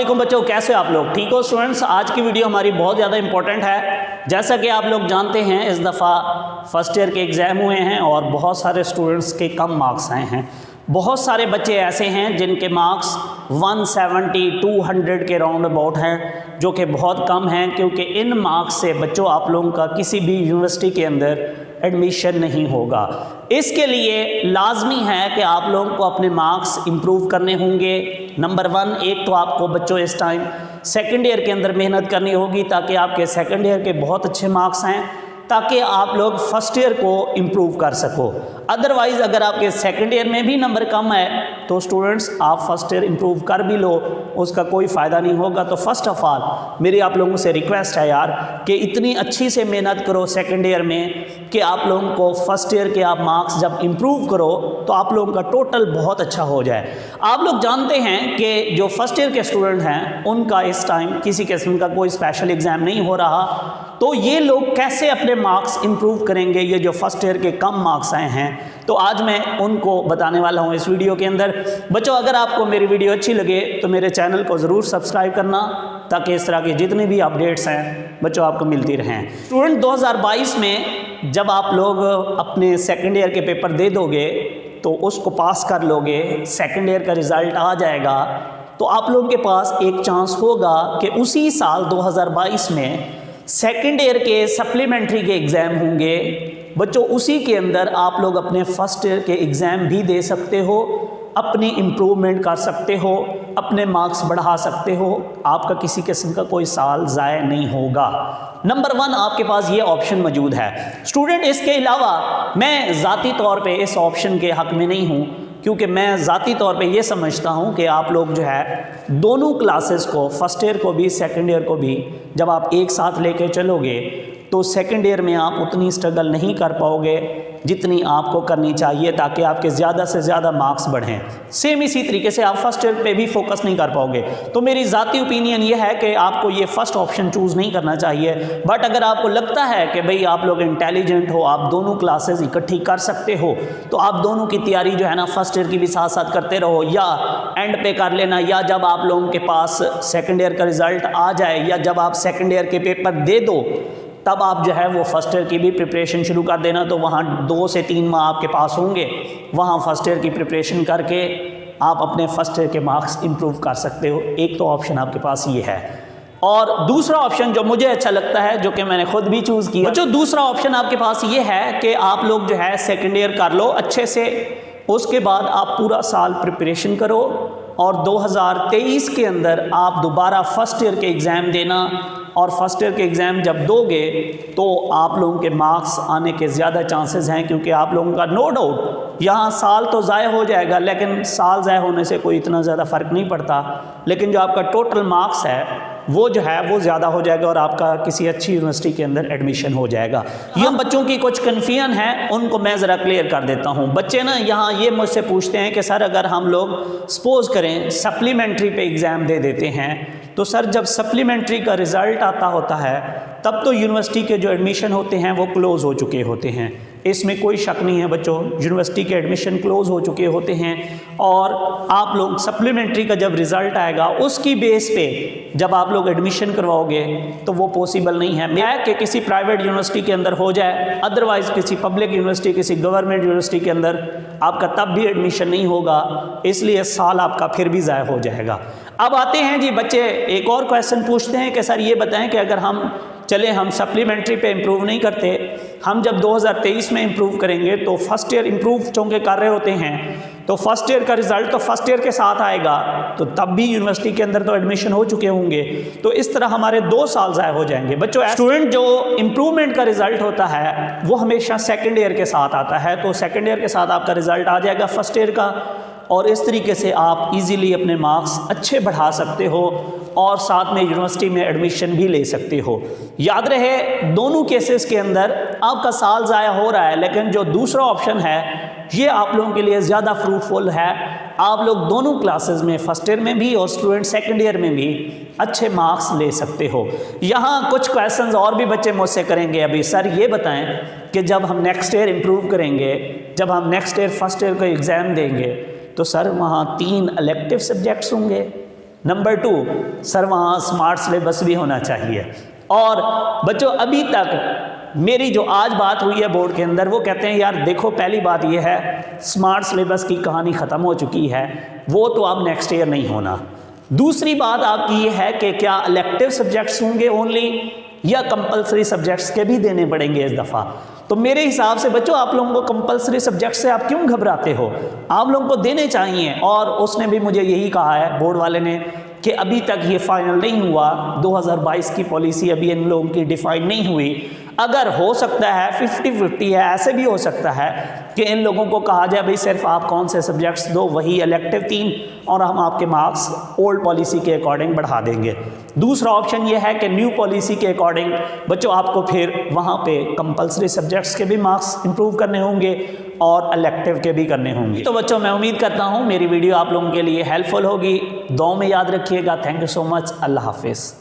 वालेकुम बच्चों, कैसे हो आप लोग? ठीक हो स्टूडेंट्स? आज की वीडियो हमारी बहुत ज़्यादा इंपॉर्टेंट है। जैसा कि आप लोग जानते हैं, इस दफ़ा फर्स्ट ईयर के एग्ज़ाम हुए हैं और बहुत सारे स्टूडेंट्स के कम मार्क्स आए हैं। बहुत सारे बच्चे ऐसे हैं जिनके मार्क्स 170 200 के राउंड अबाउट हैं, जो कि बहुत कम हैं, क्योंकि इन मार्क्स से बच्चों आप लोगों का किसी भी यूनिवर्सिटी के अंदर एडमिशन नहीं होगा। इसके लिए लाजमी है कि आप लोगों को अपने मार्क्स इम्प्रूव करने होंगे। नंबर 1, एक तो आपको बच्चों इस टाइम सेकेंड ईयर के अंदर मेहनत करनी होगी ताकि आपके सेकेंड ईयर के बहुत अच्छे मार्क्स आएँ, ताकि आप लोग फर्स्ट ईयर को इम्प्रूव कर सको। अदरवाइज़ अगर आपके सेकेंड ईयर में भी नंबर कम है तो स्टूडेंट्स आप फर्स्ट ईयर इम्प्रूव कर भी लो, उसका कोई फ़ायदा नहीं होगा। तो फर्स्ट ऑफ ऑल मेरी आप लोगों से रिक्वेस्ट है यार कि इतनी अच्छी से मेहनत करो सेकेंड ईयर में कि आप लोगों को फर्स्ट ईयर के आप मार्क्स जब इम्प्रूव करो तो आप लोगों का टोटल बहुत अच्छा हो जाए। आप लोग जानते हैं कि जो फर्स्ट ईयर के स्टूडेंट हैं उनका इस टाइम किसी किस्म का कोई स्पेशल एग्ज़ाम नहीं हो रहा, तो ये लोग कैसे अपने मार्क्स इम्प्रूव करेंगे, ये जो फर्स्ट ईयर के कम मार्क्स आए हैं, तो आज मैं उनको बताने वाला हूँ इस वीडियो के अंदर। बच्चों अगर आपको मेरी वीडियो अच्छी लगे तो मेरे चैनल को ज़रूर सब्सक्राइब करना, ताकि इस तरह की जितनी भी अपडेट्स हैं बच्चों आपको मिलती रहें। स्टूडेंट 2022 में जब आप लोग अपने सेकेंड ईयर के पेपर दे दोगे तो उसको पास कर लोगे, सेकेंड ईयर का रिज़ल्ट आ जाएगा, तो आप लोगों के पास एक चांस होगा कि उसी साल 2022 में सेकेंड ईयर के सप्लीमेंट्री के एग्ज़ाम होंगे। बच्चों उसी के अंदर आप लोग अपने फर्स्ट ईयर के एग्ज़ाम भी दे सकते हो, अपनी इम्प्रूवमेंट कर सकते हो, अपने मार्क्स बढ़ा सकते हो। आपका किसी किस्म का कोई साल ज़ाया नहीं होगा। नंबर 1 आपके पास ये ऑप्शन मौजूद है। स्टूडेंट इसके अलावा मैं ज़ाती तौर पे इस ऑप्शन के हक़ में नहीं हूँ, क्योंकि मैं ज़ाती तौर पे ये समझता हूँ कि आप लोग जो है दोनों क्लासेस को, फर्स्ट ईयर को भी सेकेंड ईयर को भी, जब आप एक साथ लेके चलोगे तो सेकेंड ईयर में आप उतनी स्ट्रगल नहीं कर पाओगे जितनी आपको करनी चाहिए, ताकि आपके ज़्यादा से ज़्यादा मार्क्स बढ़ें। सेम इसी तरीके से आप फर्स्ट ईयर पे भी फोकस नहीं कर पाओगे। तो मेरी ज़ाती ओपिनियन ये है कि आपको ये फ़र्स्ट ऑप्शन चूज़ नहीं करना चाहिए। बट अगर आपको लगता है कि भाई आप लोग इंटेलिजेंट हो, आप दोनों क्लासेस इकट्ठी कर सकते हो, तो आप दोनों की तैयारी जो है ना फर्स्ट ईयर की भी साथ साथ करते रहो, या एंड पे कर लेना, या जब आप लोगों के पास सेकेंड ईयर का रिज़ल्ट आ जाए या जब आप सेकेंड ईयर के पेपर दे दो तब आप जो है वो फर्स्ट ईयर की भी प्रिपरेशन शुरू कर देना। तो वहाँ 2 से 3 माह आपके पास होंगे, वहाँ फर्स्ट ईयर की प्रिपरेशन करके आप अपने फर्स्ट ईयर के मार्क्स इंप्रूव कर सकते हो। एक तो ऑप्शन आपके पास ये है। और दूसरा ऑप्शन जो मुझे अच्छा लगता है, जो कि मैंने खुद भी चूज़ किया, जो दूसरा ऑप्शन आपके पास ये है कि आप लोग जो है सेकेंड ईयर कर लो अच्छे से, उसके बाद आप पूरा साल प्रिपरेशन करो और 2023 के अंदर आप दोबारा फर्स्ट ईयर के एग्ज़ाम देना। और फर्स्ट ईयर के एग्ज़ाम जब दोगे तो आप लोगों के मार्क्स आने के ज़्यादा चांसेस हैं, क्योंकि आप लोगों का नो डाउट यहाँ साल तो ज़ाया हो जाएगा, लेकिन साल ज़ाया होने से कोई इतना ज़्यादा फ़र्क नहीं पड़ता, लेकिन जो आपका टोटल मार्क्स है वो जो है वो ज़्यादा हो जाएगा और आपका किसी अच्छी यूनिवर्सिटी के अंदर एडमिशन हो जाएगा। ये बच्चों की कुछ कन्फ्यूजन है, उनको मैं ज़रा क्लियर कर देता हूँ। बच्चे ना यहाँ ये मुझसे पूछते हैं कि सर अगर हम लोग सपोज़ करें सप्लीमेंट्री पे एग्ज़ाम दे देते हैं, तो सर जब सप्लीमेंट्री का रिज़ल्ट आता होता है तब तो यूनिवर्सिटी के जो एडमिशन होते हैं वो क्लोज़ हो चुके होते हैं, इसमें कोई शक नहीं है बच्चों। यूनिवर्सिटी के एडमिशन क्लोज़ हो चुके होते हैं और आप लोग सप्लीमेंट्री का जब रिज़ल्ट आएगा उसकी बेस पे जब आप लोग एडमिशन करवाओगे तो वो पॉसिबल नहीं है मैं कि किसी प्राइवेट यूनिवर्सिटी के अंदर हो जाए, अदरवाइज़ किसी पब्लिक यूनिवर्सिटी, किसी गवर्नमेंट यूनिवर्सिटी के अंदर आपका तब भी एडमिशन नहीं होगा, इसलिए साल आपका फिर भी ज़ाया हो जाएगा। अब आते हैं जी बच्चे एक और क्वेश्चन पूछते हैं कि सर ये बताएं कि अगर हम सप्लीमेंट्री पे इम्प्रूव नहीं करते, हम जब 2023 में इम्प्रूव करेंगे तो फर्स्ट ईयर इम्प्रूव चूँकि कर रहे होते हैं तो फर्स्ट ईयर का रिज़ल्ट तो फर्स्ट ईयर के साथ आएगा, तो तब भी यूनिवर्सिटी के अंदर तो एडमिशन हो चुके होंगे, तो इस तरह हमारे 2 साल ज़ाया हो जाएंगे। बच्चों स्टूडेंट जो इम्प्रूवमेंट का रिज़ल्ट होता है वो हमेशा सेकेंड ईयर के साथ आता है, तो सेकेंड ईयर के साथ आपका रिज़ल्ट आ जाएगा फर्स्ट ईयर का, और इस तरीके से आप इजीली अपने मार्क्स अच्छे बढ़ा सकते हो और साथ में यूनिवर्सिटी में एडमिशन भी ले सकते हो। याद रहे दोनों केसेस के अंदर आपका साल ज़ाया हो रहा है, लेकिन जो दूसरा ऑप्शन है ये आप लोगों के लिए ज़्यादा फ्रूटफुल है। आप लोग दोनों क्लासेस में फर्स्ट ईयर में भी और स्टूडेंट सेकेंड ईयर में भी अच्छे मार्क्स ले सकते हो। यहाँ कुछ क्वेश्चंस और भी बच्चे मुझसे करेंगे अभी, सर ये बताएं कि जब हम नेक्स्ट ईयर इम्प्रूव करेंगे, जब हम नेक्स्ट ईयर फर्स्ट ईयर का एग्ज़ाम देंगे, तो सर वहाँ 3 इलेक्टिव सब्जेक्ट्स होंगे, नंबर 2 सर वहाँ स्मार्ट सिलेबस भी होना चाहिए। और बच्चों अभी तक मेरी जो आज बात हुई है बोर्ड के अंदर, वो कहते हैं यार देखो पहली बात ये है स्मार्ट सिलेबस की कहानी ख़त्म हो चुकी है, वो तो अब नेक्स्ट ईयर नहीं होना। दूसरी बात आपकी ये है कि क्या इलेक्टिव सब्जेक्ट्स होंगे ओनली या कंपलसरी सब्जेक्ट्स के भी देने पड़ेंगे इस दफ़ा। तो मेरे हिसाब से बच्चों आप लोगों को कंपलसरी सब्जेक्ट से आप क्यों घबराते हो, आप लोगों को देने चाहिए। और उसने भी मुझे यही कहा है बोर्ड वाले ने कि अभी तक ये फाइनल नहीं हुआ, 2022 की पॉलिसी अभी इन लोगों की डिफाइन नहीं हुई। अगर हो सकता है 50-50 है, ऐसे भी हो सकता है कि इन लोगों को कहा जाए भाई सिर्फ आप कौन से सब्जेक्ट्स दो, वही इलेक्टिव 3, और हम आपके मार्क्स ओल्ड पॉलिसी के अकॉर्डिंग बढ़ा देंगे। दूसरा ऑप्शन ये है कि न्यू पॉलिसी के अकॉर्डिंग बच्चों आपको फिर वहाँ पे कंपलसरी सब्जेक्ट्स के भी मार्क्स इंप्रूव करने होंगे और इलेक्टिव के भी करने होंगे। तो बच्चों मैं उम्मीद करता हूँ मेरी वीडियो आप लोगों के लिए हेल्पफुल होगी। दुआ में याद रखिएगा। Thank you so much. Allah हाफिज़।